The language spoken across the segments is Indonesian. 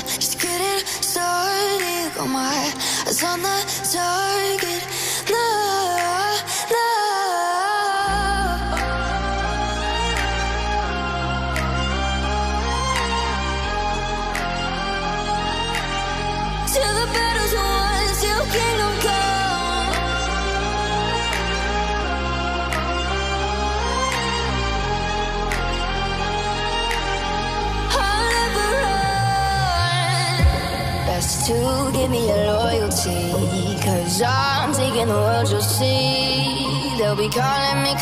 just getting started. Got my eyes on the target. No, no. Till the battle's won, till kingdom come. I'll never run. Best to give me your loyalty, 'cause I'm taking the world, you'll see. They'll be calling me,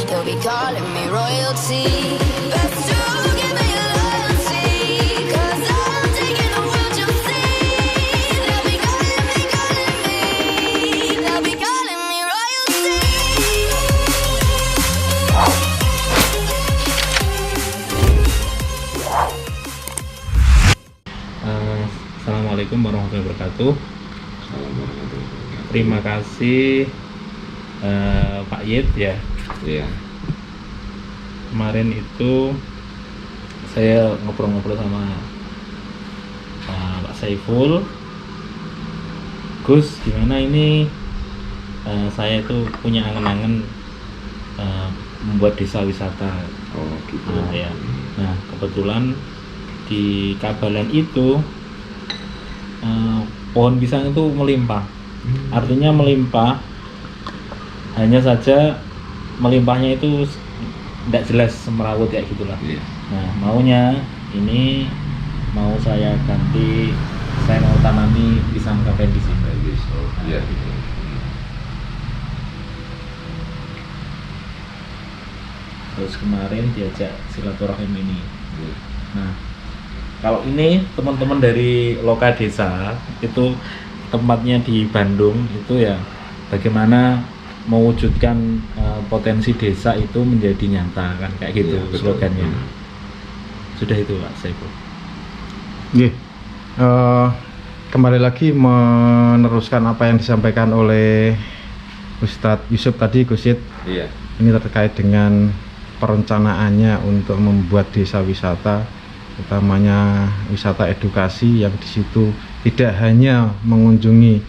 they'll be calling me royalty. Best to give me your loyalty, 'cause I'm taking the world, you'll see. They'll be calling me, they'll be calling me royalty. Assalamualaikum warahmatullahi wabarakatuh. Terima kasih Pak Yit ya. Iya. Kemarin itu saya ngobrol-ngobrol sama Pak Saiful. Gus, gimana ini? Saya itu punya angen-angen membuat desa wisata. Oh gitu. Nah, ya. Nah, kebetulan di Kabalan itu pohon pisang itu melimpah. Artinya melimpah, hanya saja melimpahnya itu tidak jelas, semerawut kayak gitulah. Iya. Nah, maunya ini mau saya ganti, saya mau tanami pisang Cavendish di sini. Oh, iya. Gitu. Terus kemarin diajak silaturahim ini. Nah, kalau ini teman-teman dari Loka Desa itu tempatnya di Bandung itu ya, bagaimana mewujudkan potensi desa itu menjadi nyata kan kayak gitu Iya, slogannya. Sudah itu Pak Saiful. Nggih. Kembali lagi meneruskan apa yang disampaikan oleh Ustadz Yusuf tadi, Gus Yit. Iya. Ini terkait dengan perencanaannya untuk membuat desa wisata, utamanya wisata edukasi yang di situ tidak hanya mengunjungi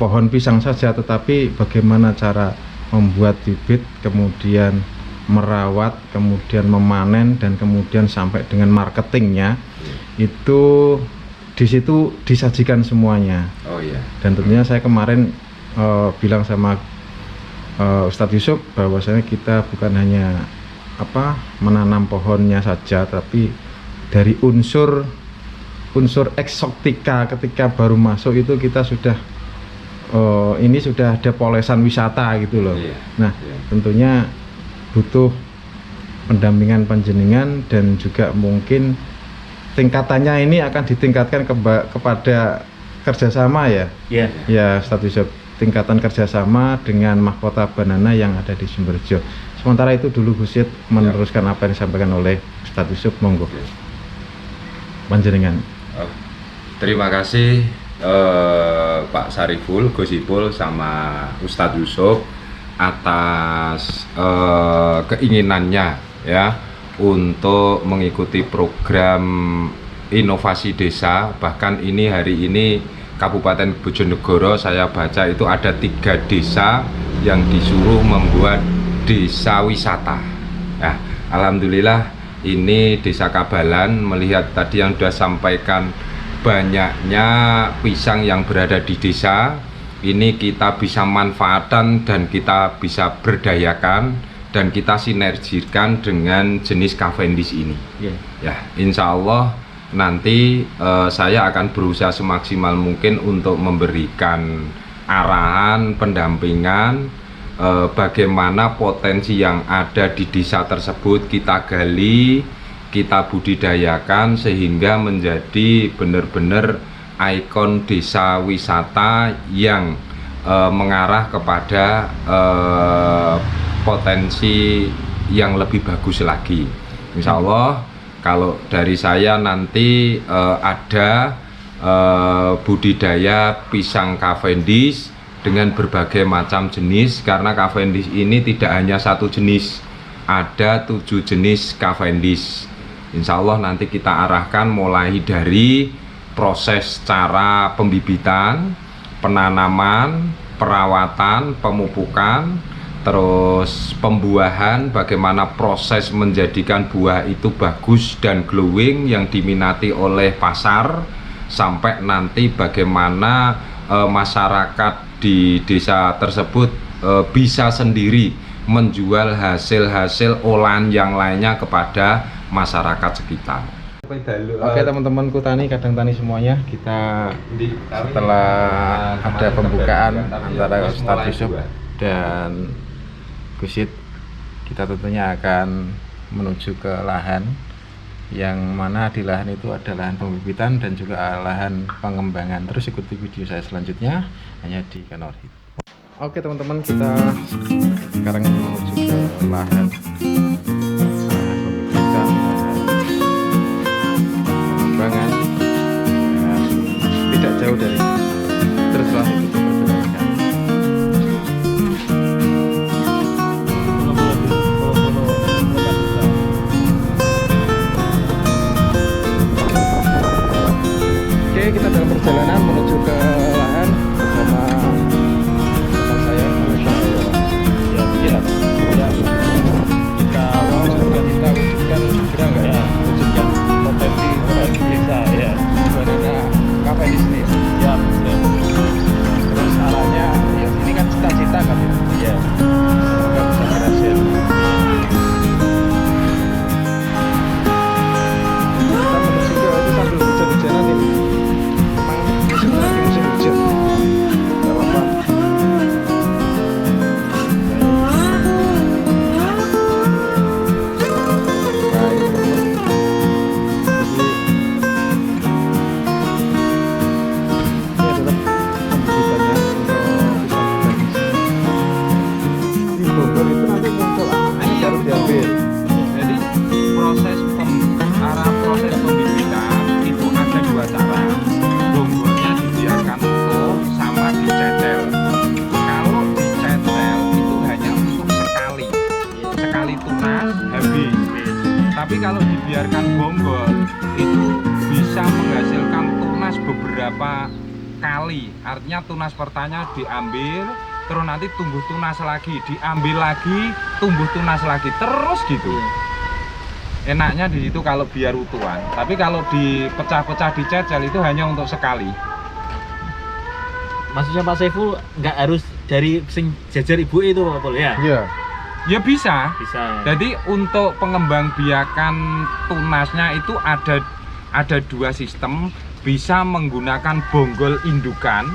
pohon pisang saja, tetapi bagaimana cara membuat bibit, kemudian merawat, kemudian memanen, dan kemudian sampai dengan marketingnya. Itu di situ disajikan semuanya. Oh iya. Dan tentunya saya kemarin bilang sama Ustadz Yusuf bahwasanya kita bukan hanya menanam pohonnya saja, tapi dari unsur eksotika ketika baru masuk itu kita sudah ini sudah ada polesan wisata gitu loh. Iya. Nah, Iya. tentunya butuh pendampingan panjenengan, dan juga mungkin tingkatannya ini akan ditingkatkan kepada kerjasama ya. Iya. Ya, Ustadz Yusuf, tingkatan kerjasama dengan Mahkota Banana yang ada di Sumberjo. Sementara itu dulu Gus Yit meneruskan apa yang disampaikan oleh Ustadz Yusuf, monggo. Panjenengan. Terima kasih Pak Sariful, Gus Ipul sama Ustadz Yusuf atas keinginannya ya untuk mengikuti program inovasi desa. Bahkan ini hari ini Kabupaten Bojonegoro saya baca itu ada 3 desa yang disuruh membuat desa wisata. Nah, alhamdulillah ini Desa Kabalan, melihat tadi yang sudah sampaikan banyaknya pisang yang berada di desa, ini kita bisa manfaatkan dan kita bisa berdayakan dan kita sinergikan dengan jenis Cavendish ini. Yeah. Ya, insya Allah nanti saya akan berusaha semaksimal mungkin untuk memberikan arahan, pendampingan, bagaimana potensi yang ada di desa tersebut kita gali, kita budidayakan sehingga menjadi benar-benar ikon desa wisata yang mengarah kepada potensi yang lebih bagus lagi. Insya Allah kalau dari saya nanti ada budidaya pisang Cavendish dengan berbagai macam jenis, karena Cavendish ini tidak hanya satu jenis, ada 7 jenis Cavendish. Insya Allah nanti kita arahkan mulai dari proses cara pembibitan, penanaman, perawatan, pemupukan, terus pembuahan, bagaimana proses menjadikan buah itu bagus dan glowing yang diminati oleh pasar, sampai nanti bagaimana masyarakat di desa tersebut bisa sendiri menjual hasil-hasil olahan yang lainnya kepada masyarakat sekitar. Oke teman-temanku tani, kadang tani semuanya, kita setelah ada pembukaan antara Ustadz Yusuf dan Gusit, kita tentunya akan menuju ke lahan yang mana di lahan itu ada lahan pembibitan dan juga lahan pengembangan. Terus ikuti video saya selanjutnya hanya di Kanal Hit. Oke teman-teman, kita sekarang menuju ke lahan pembibitan, pengembangan, tidak jauh dari teruslah itu perjalanan. Oke, kita dalam perjalanan menuju ke lahan bersama teman saya. Ya. Kita wujudkan segera nggak ya? Wujudkan potensi desa ya. Bagaimana kafe di sini? Ya. Terus arahnya, ya ini kan cita-cita kan ya? Ya. Semoga bisa berhasil. Kita menuju ke itu sambil hujan-hujanan ini. Lagi musim hujan. Gak apa-apa. Jadi proses pembibitan itu ada dua cara. Bonggolnya dibiarkan utuh sama dicecel. Kalau dicecel itu hanya untuk sekali tunas habis. Tapi kalau dibiarkan bonggol itu bisa menghasilkan tunas beberapa kali. Artinya tunas pertama diambil, terus nanti tumbuh tunas lagi, diambil lagi, tumbuh tunas lagi, terus gitu. Enaknya di situ kalau biar utuhan. Tapi kalau dipecah-pecah dicecel itu hanya untuk sekali. Maksudnya Pak Saiful nggak harus dari sing jajar ibu itu Pak Pol ya? Iya. Ya bisa. Bisa. Jadi untuk pengembangbiakan tunasnya itu ada dua sistem. Bisa menggunakan bonggol indukan.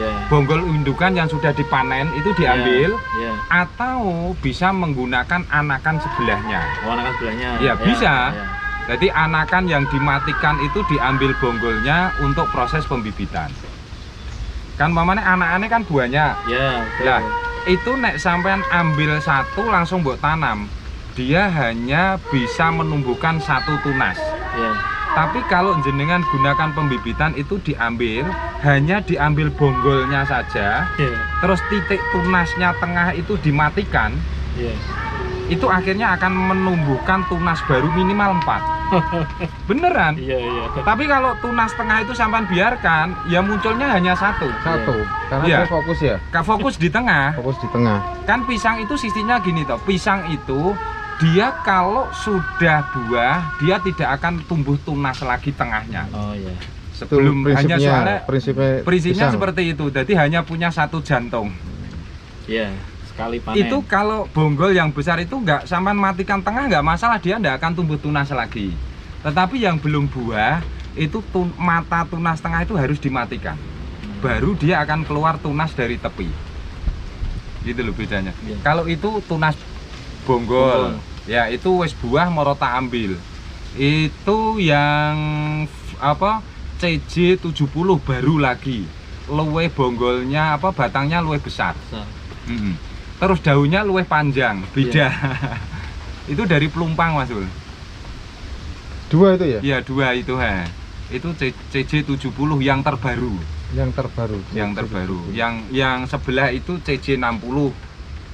Ya. Bonggol indukan yang sudah dipanen itu diambil. Ya. Atau bisa menggunakan anakan sebelahnya. Oh, anakan sebelahnya. Ya, bisa. Ya. Jadi anakan yang dimatikan itu diambil bonggolnya untuk proses pembibitan. Kan mamane anak-anaknya kan buahnya. Ya. Lah, itu nek sampean ambil satu langsung buat tanam. Dia hanya bisa menumbuhkan satu tunas. Ya. Tapi kalau jenengan gunakan pembibitan itu hanya diambil bonggolnya saja. Ya. Terus titik tunasnya tengah itu dimatikan. Ya. Itu akhirnya akan menumbuhkan tunas baru minimal 4. Beneran. Iya. Tapi kalau tunas tengah itu sampai biarkan, ya munculnya hanya satu. Karena Iya. dia fokus ya. Fokus di tengah. Fokus di tengah. Kan pisang itu sistemnya gini toh. Pisang itu dia kalau sudah buah, dia tidak akan tumbuh tunas lagi tengahnya. Oh iya. Sebelum hanya soalnya prinsipnya prinsipnya pisang. seperti itu. Jadi hanya punya satu jantung. Iya. Sekali panen. Itu kalau bonggol yang besar itu nggak sampai matikan tengah nggak masalah, dia nggak akan tumbuh tunas lagi. Tetapi yang belum buah itu mata tunas tengah itu harus dimatikan. Baru dia akan keluar tunas dari tepi. Gitu loh bedanya. Iya. Kalau itu tunas bonggol, ya itu wes buah mau tak ambil. Itu yang apa CJ70 baru lagi. Luwe bonggolnya apa batangnya luwe besar. Terus daunnya luwih panjang, beda. Itu dari pelumpang Mas Ul. Dua itu ya? Iya, dua itu Itu CJ70 yang terbaru. Yang terbaru. Yang terbaru. Yang sebelah itu CJ60.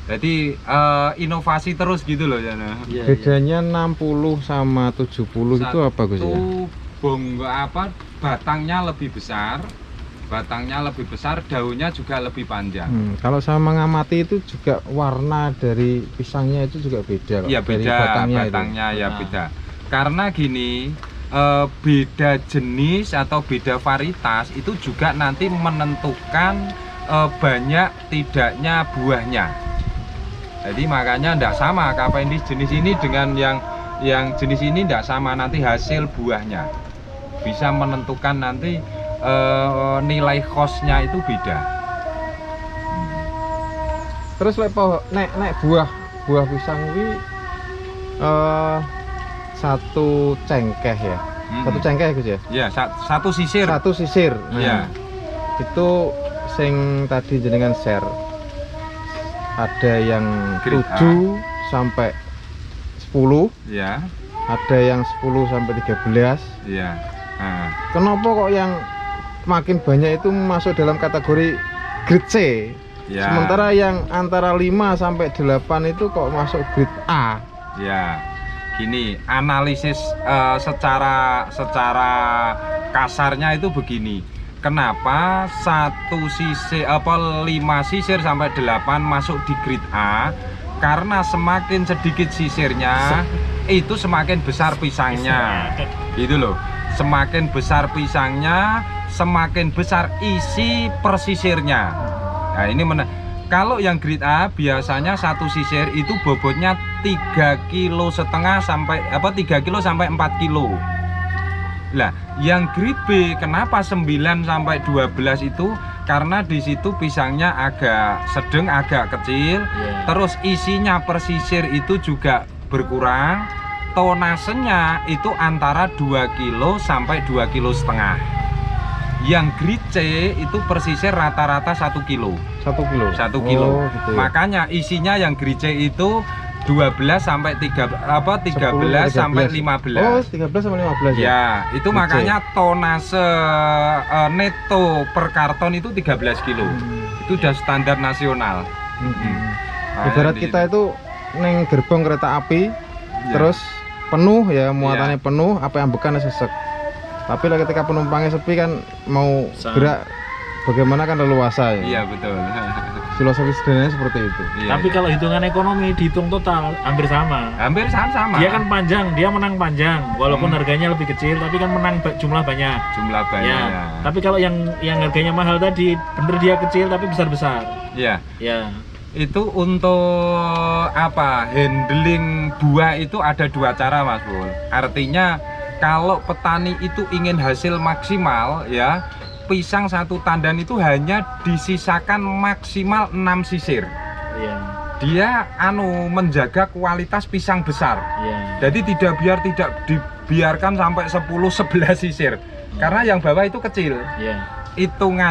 Jadi inovasi terus gitu loh ya. Iya, iya. Bedanya 60 sama 70 itu apa Gus ya? Satu bonggol batangnya lebih besar. Batangnya lebih besar, daunnya juga lebih panjang. Kalau saya mengamati itu juga warna dari pisangnya itu juga beda. Iya dari beda, batangnya ya beda. Karena gini, beda jenis atau beda varietas itu juga nanti menentukan banyak tidaknya buahnya. Jadi makanya tidak sama Cavendish jenis ini dengan yang jenis ini tidak sama, nanti hasil buahnya bisa menentukan nanti nilai costnya itu beda. Terus nek buah pisang ini satu cengkeh ya, satu cengkeh Gus ya? Ya, satu sisir. Satu sisir. Nah, Ya. itu sing tadi jenengan share. Ada yang Grade 7 sampai 10, Ya, ada yang 10 sampai 13. ya. Nah, Kenapa kok yang makin banyak itu masuk dalam kategori grade C? ya. Sementara yang antara 5 sampai 8 itu kok masuk grade A? Ya, gini, analisis secara kasarnya itu begini. Kenapa 5 sisir sampai 8 masuk di grade A? Karena semakin sedikit sisirnya, itu semakin besar pisangnya. Gitu loh. Semakin besar pisangnya, semakin besar isi persisirnya. Nah, ini kalau yang grade A biasanya satu sisir itu bobotnya 3,5 kilo sampai 4 kilo. Lah, yang grade B kenapa 9 sampai 12 itu? Karena di situ pisangnya agak sedang, agak kecil. Terus isinya persisir itu juga berkurang. Tonasenya itu antara 2 kilo sampai 2,5 kilo. Yang grade C itu persisir rata-rata 1 kilo. 1 kilo. 1 kilo. Oh, gitu ya. Makanya isinya yang grade C itu 12 sampai 13 sampai 15. Oh, 13 sampai 15 ya? Ya, itu Grade C. makanya tonase neto per karton itu 13 kilo. Itu udah standar nasional. Nah, Ibarat di- kita itu neng gerbong kereta api, Ya. terus penuh ya, muatannya penuh, apa yang bekan sesek. Tapi lah ketika penumpangnya sepi kan mau gerak, bagaimana kan leluasa ya. Iya, betul. Filosofi sederhananya seperti itu. Iya, Tapi iya. kalau hitungan ekonomi dihitung total hampir sama. hampir sama. Dia kan panjang, dia menang panjang, walaupun harganya lebih kecil, tapi kan menang jumlah banyak. jumlah banyak. Ya. Tapi kalau yang harganya mahal tadi, bener dia kecil tapi besar-besar. Ya. Ya. Itu untuk handling buah itu ada 2 cara Mas Bul. Artinya kalau petani itu ingin hasil maksimal ya, pisang satu tandan itu hanya disisakan maksimal 6 sisir. Iya. Dia menjaga kualitas pisang besar. Iya. Jadi tidak dibiarkan sampai 10-11 sisir. Karena yang bawah itu kecil. Iya. Hitung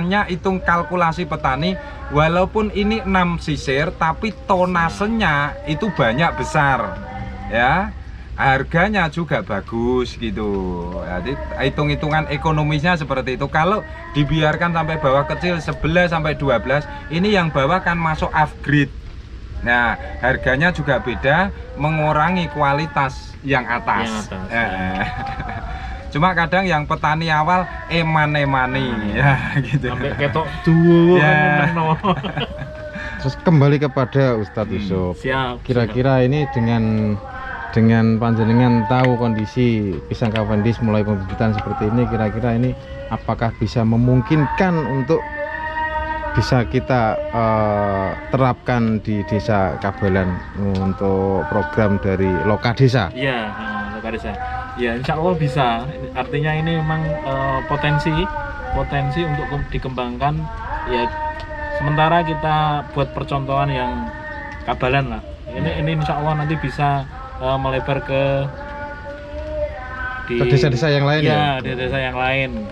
kalkulasi petani, walaupun ini 6 sisir tapi tonasenya itu banyak besar ya, harganya juga bagus gitu. Jadi hitung-hitungan ekonomisnya seperti itu. Kalau dibiarkan sampai bawah kecil 11 sampai 12, ini yang bawah kan masuk upgrade. Nah, harganya juga beda, mengurangi kualitas yang atas. Cuma kadang yang petani awal eman-emani ya gitu. Sampai ketok duo Ya. kan meneng, no. Terus kembali kepada Ustadz Yusuf. Siap. Kira-kira ini dengan panjenengan tahu kondisi pisang Cavendish mulai pembibitan seperti ini, kira-kira ini apakah bisa memungkinkan untuk bisa kita terapkan di Desa Kabalan untuk program dari Lokadesa? Iya, Lokadesa. Ya, insya Allah bisa. Artinya ini memang potensi untuk dikembangkan. Ya, sementara kita buat percontohan yang Kabalan lah. Ini insya Allah nanti bisa melebar ke desa-desa yang lain ya? Di desa yang lain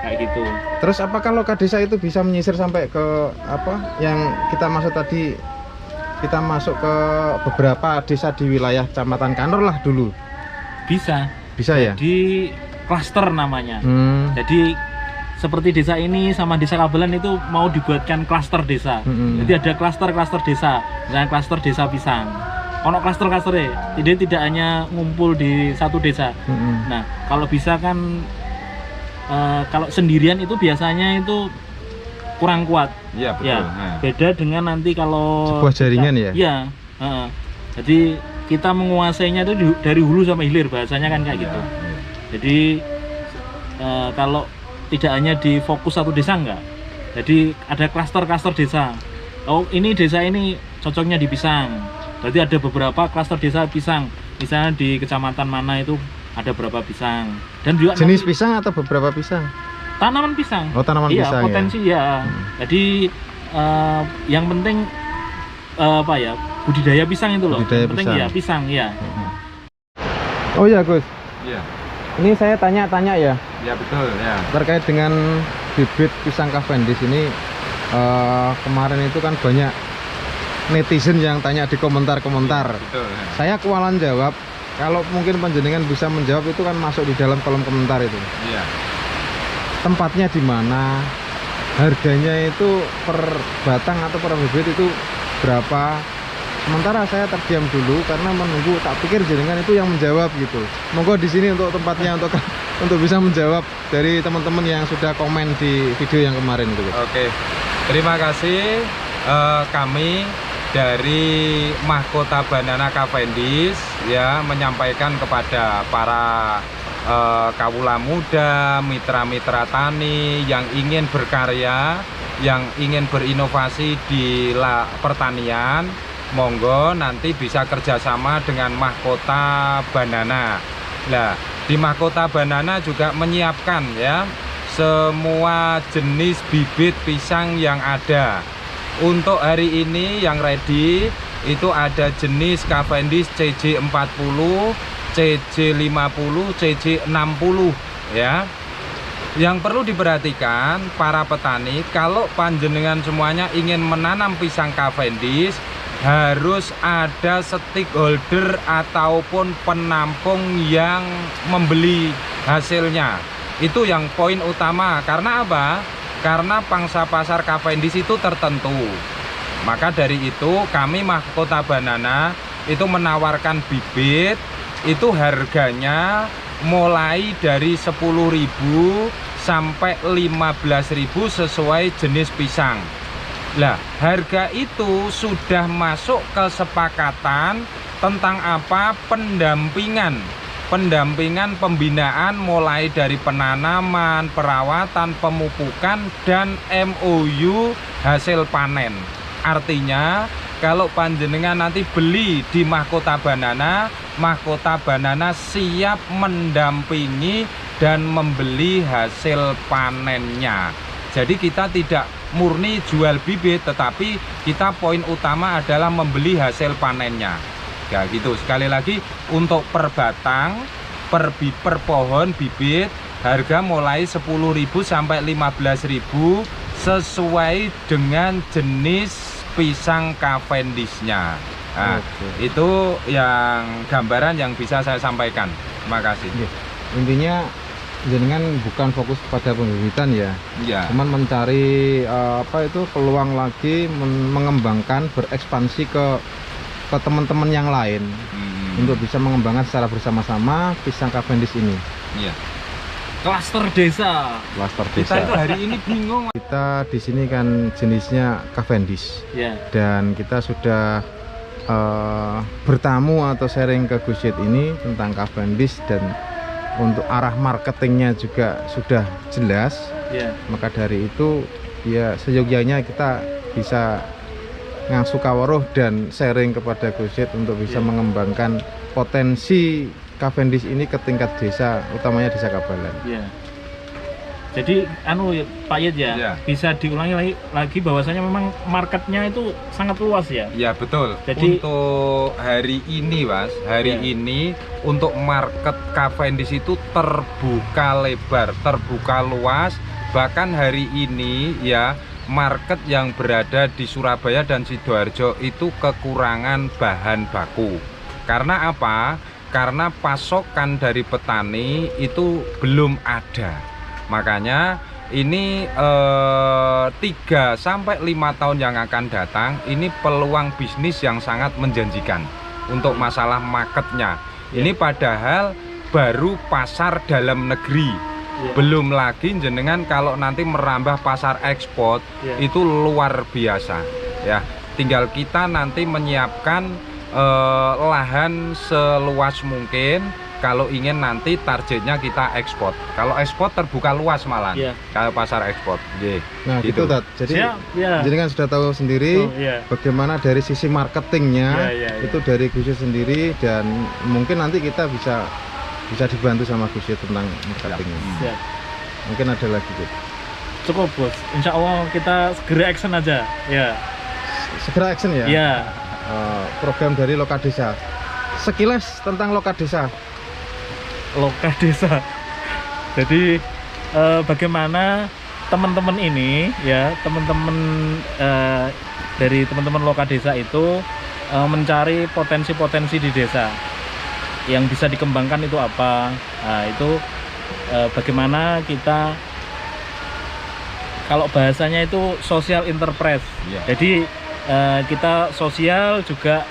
kayak gitu. Terus apakah Lokadesa itu bisa menyisir sampai ke yang kita maksud tadi, kita masuk ke beberapa desa di wilayah Kecamatan Kanor lah dulu? Bisa Bisa ya? di klaster namanya. Hmm. Jadi seperti desa ini sama desa Kabelan itu mau dibuatkan klaster desa. Jadi ada klaster desa, misalnya klaster desa pisang. Ono klaster-klasternya, jadi tidak hanya ngumpul di satu desa. Nah, kalau bisa kan kalau sendirian itu biasanya itu kurang kuat. Iya betul. Ya, beda dengan nanti kalau Sebuah jaringan ya? Iya. Jadi kita menguasainya itu dari hulu sampai hilir, bahasanya kan kayak gitu. Jadi kalau tidak hanya di fokus satu desa enggak. Jadi ada klaster-klaster desa. Oh, ini desa ini cocoknya di pisang. Berarti ada beberapa klaster desa pisang. Misalnya di kecamatan mana itu ada berapa pisang. Dan juga Jenis pisang atau beberapa pisang? tanaman pisang. Oh, tanaman iya, pisang potensi ya. Jadi yang penting apa ya? Budidaya pisang itu loh. Budidaya Yang penting pisang. ya pisang ya. Oh ya Gus, Iya. ini saya tanya-tanya ya Ya betul ya. terkait dengan bibit pisang Cavendish ini. Kemarin itu kan banyak netizen yang tanya di komentar-komentar. Betul. Ya. Saya kewalan jawab. Kalau mungkin panjenengan bisa menjawab itu kan masuk di dalam kolom komentar itu. Iya. Tempatnya di mana, harganya itu per batang atau per bibit itu berapa. Sementara saya terdiam dulu karena menunggu, tak pikir jenengan itu yang menjawab gitu. Monggo di sini untuk tempatnya untuk bisa menjawab dari teman-teman yang sudah komen di video yang kemarin itu. Oke. Terima kasih kami dari Mahkota Banana Cavendish ya menyampaikan kepada para kawula muda, mitra-mitra tani yang ingin berkarya, yang ingin berinovasi di pertanian, monggo nanti bisa kerjasama dengan Mahkota Banana. Nah, di Mahkota Banana juga menyiapkan ya semua jenis bibit pisang yang ada. Untuk hari ini yang ready itu ada jenis Cavendish CJ40, CJ50, CJ60 ya. Yang perlu diperhatikan para petani, kalau panjenengan semuanya ingin menanam pisang Cavendish, harus ada stakeholder ataupun penampung yang membeli hasilnya. Itu yang poin utama. Karena apa? Karena pangsa pasar Cavendish itu tertentu. Maka dari itu kami Mahkota Banana itu menawarkan bibit itu harganya mulai dari 10.000 sampai 15.000 sesuai jenis pisang. Lah, harga itu sudah masuk kesepakatan tentang apa? Pendampingan pembinaan mulai dari penanaman, perawatan, pemupukan, dan MOU hasil panen. Artinya kalau panjenengan nanti beli di Mahkota Banana siap mendampingi dan membeli hasil panennya. Jadi kita tidak murni jual bibit, tetapi kita poin utama adalah membeli hasil panennya. Ya gitu, sekali lagi untuk per batang, per pohon bibit harga mulai 10.000 sampai 15.000 sesuai dengan jenis pisang Cavendish-nya. Nah, itu yang gambaran yang bisa saya sampaikan. Terima kasih. Intinya jenengan bukan fokus pada pembibitan ya. Iya. Cuman mencari peluang lagi mengembangkan, berekspansi ke teman-teman yang lain untuk bisa mengembangkan secara bersama-sama pisang Cavendish ini. Iya. Klaster desa. Kita itu hari ini bingung. Kita di sini kan jenisnya Cavendish. Ya. Dan kita sudah bertamu atau sharing ke Gus Yed ini tentang Cavendish, dan untuk arah marketingnya juga sudah jelas. Ya. Maka dari itu ya seyogyanya kita bisa ngasuh kawaruh dan sharing kepada Gus Yed untuk bisa mengembangkan potensi Cavendish ini ke tingkat desa, utamanya desa Kabalan. Ya. Jadi Pak Yed ya, bisa diulangi lagi bahwasanya memang marketnya itu sangat luas ya. Ya betul. Jadi untuk hari ini Mas, ini untuk market Cavendish itu terbuka lebar, terbuka luas. Bahkan hari ini ya market yang berada di Surabaya dan Sidoarjo itu kekurangan bahan baku. Karena apa? Karena pasokan dari petani itu belum ada. Makanya ini 3 sampai 5 tahun yang akan datang ini peluang bisnis yang sangat menjanjikan untuk masalah marketnya. Ini padahal baru pasar dalam negeri. Belum lagi jenengan kalau nanti merambah pasar ekspor itu luar biasa ya. Tinggal kita nanti menyiapkan lahan seluas mungkin kalau ingin nanti targetnya kita ekspor. Kalau ekspor terbuka luas malah kalau pasar ekspor. Nah gitu Tat. Jadi ya. jenengan sudah tahu sendiri bagaimana dari sisi marketingnya itu dari Gus sendiri, dan mungkin nanti kita bisa dibantu sama Gus tentang marketingnya. Mungkin ada lagi Gus. Cukup Bos, insya Allah kita segera action aja ya. Segera action ya? Iya. Program dari Loka Desa. Sekilas tentang Loka Desa. Loka Desa. Jadi bagaimana teman-teman ini ya, teman-teman dari teman-teman Loka Desa itu mencari potensi-potensi di desa yang bisa dikembangkan itu apa. Nah, itu bagaimana kita, kalau bahasanya itu social enterprise. Jadi kita sosial juga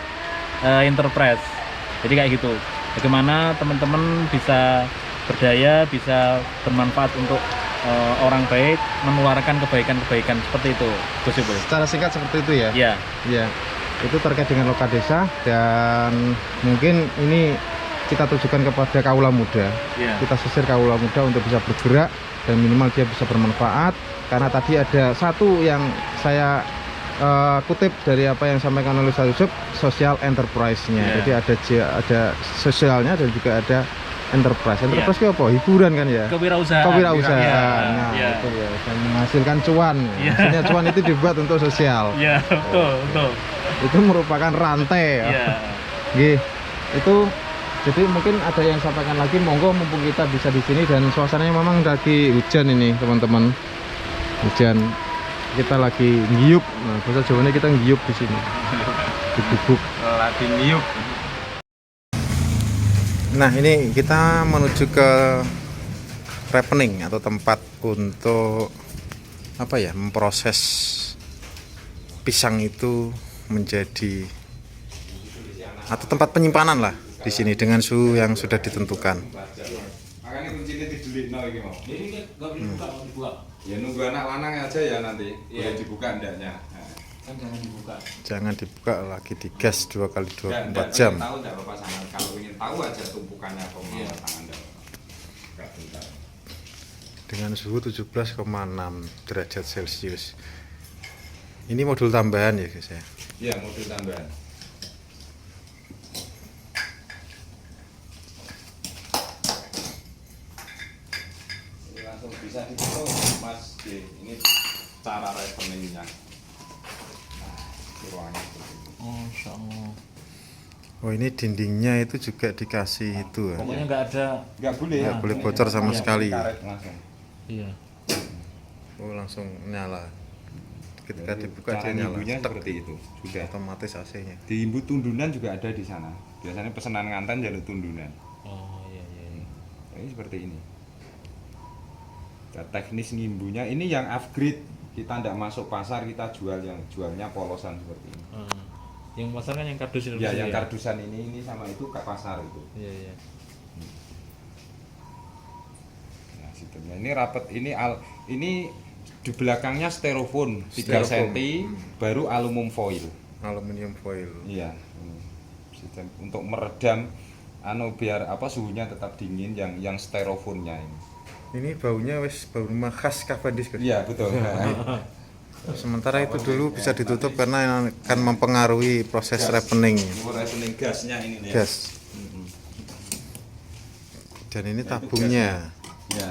enterprise. Jadi kayak gitu. Bagaimana teman-teman bisa berdaya, bisa bermanfaat untuk orang baik, menularkan kebaikan-kebaikan seperti itu. Secara singkat seperti itu ya? Iya. Iya. Itu terkait dengan Loka Desa, dan mungkin ini kita tujukan kepada kaula muda. Kita sisir kaula muda untuk bisa bergerak dan minimal dia bisa bermanfaat. Karena tadi ada satu yang saya kutip dari apa yang disampaikan oleh Ustaz Yusuf, social enterprise-nya. Jadi ada sosialnya dan juga ada enterprise. Enterprise itu apa? Hiburan kan ya? Kewirausahaan. Nah, itu ya, dan menghasilkan cuan. Maksudnya cuan itu dibuat untuk sosial. Iya, betul. Itu merupakan rantai ya. Itu jadi mungkin ada yang sampaikan lagi, monggo mumpung kita bisa di sini dan suasananya memang lagi hujan ini teman-teman. Hujan, kita lagi ngiyup. Nah, bahasa Jawanya kita ngiyup di sini. Di gubuk. Lagi ngiyup. Nah, ini kita menuju ke ripening atau tempat untuk apa ya, memproses pisang itu menjadi, atau tempat penyimpanan lah di sini dengan suhu yang sudah ditentukan. Makanya kuncinya didelikno iki mau. Ini enggak boleh dibuka. Ya nunggu anak lanang aja ya nanti. Boleh dibuka ndaknya. Kan jangan dibuka. Jangan dibuka lagi, digas 2 kali 24 jam. Tahu enggak apa-apa sangat. Kalau ingin tahu aja tumpukannya apa tangan enggak bentar. Dengan suhu 17,6 derajat Celcius. Ini modul tambahan ya guys ya. Iya, modul tambahan. Langsung bisa ditutup Mas J. Ini cara rekeningnya. Nah, ruangan seperti itu. Masya Allah. Oh, ini dindingnya itu juga dikasih itu ya. Pokoknya nggak boleh bocor sama sekali. Langsung. Iya. Oh, langsung nyala. Ketika dibuka Cara dia nyala. seperti itu. Sudah Otomatis AC-nya. diimbut tundunan juga ada di sana. Biasanya pesanan nganten jalur tundunan. Oh iya. Ini seperti ini. Nah, teknis ngimbunya ini yang upgrade. Kita tidak masuk pasar, kita jualnya polosan seperti ini. Yang pasar kan yang kardus itu. Ya, yang kardusan ini sama itu ke pasar itu. Iya. Nah, sistemnya ini rapat, ini di belakangnya styrofoam 3 cm, baru aluminium foil. Aluminium foil. Iya. Sistem untuk meredam biar suhunya tetap dingin yang styrofoamnya ini. Ini baunya bau rumah khas Cavendish. Iya, betul. Sementara itu dulu bisa ditutup karena akan mempengaruhi proses ripening. Ripening gasnya ini nih. Gas. Dan ini tabungnya. Ya,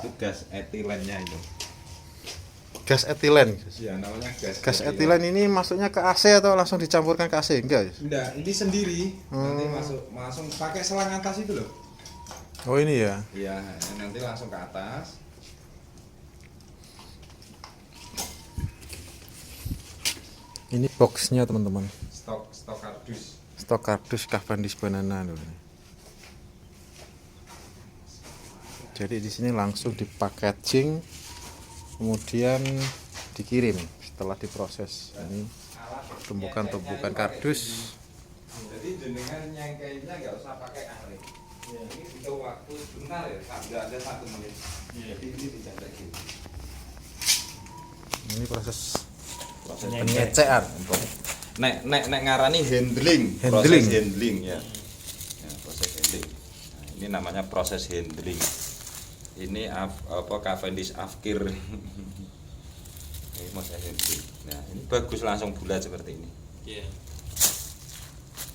itu gas etilennya itu. Gas etilen. Ya, namanya Gas etilen ini masuknya ke AC atau langsung dicampurkan ke AC? Enggak. Enggak, ini sendiri. Nanti langsung pakai selang atas itu loh. Oh, ini ya. Iya, nanti langsung ke atas. Ini boxnya teman-teman. Stok kardus. Stok kardus Cavendish Banana dulu. Jadi di sini langsung di packaging kemudian dikirim setelah diproses. Ini tumpukan-tumpukan kardus. Jadi jenengan nyangkainya nggak usah pakai arek. Ini butuh waktu sebentar ya, nggak ada 1 menit. Jadi ini tidak kayak gini. Ini proses Penyecek. pengecekan. Nek ngarani handling, proses Handling. handling ya. Ya, proses handling. Nah, ini namanya proses handling. Ini apa Cavendish Afkir. Ini proses handling. Nah, ini bagus langsung bulat seperti ini. Iya.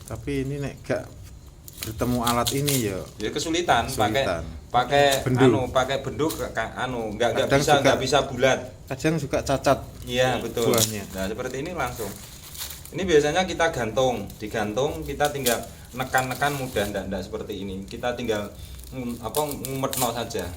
Tapi ini nek gak bertemu alat ini ya Ya kesulitan, Kesulitan. pakai Benduk. pakai benduk nggak Kadang bisa juga- nggak bisa bulat. kadang juga cacat. Iya betul. Buahnya. Nah seperti ini langsung. Ini biasanya kita digantung kita tinggal nekan-nekan mudah, ndak seperti ini. Kita tinggal ngumetno saja.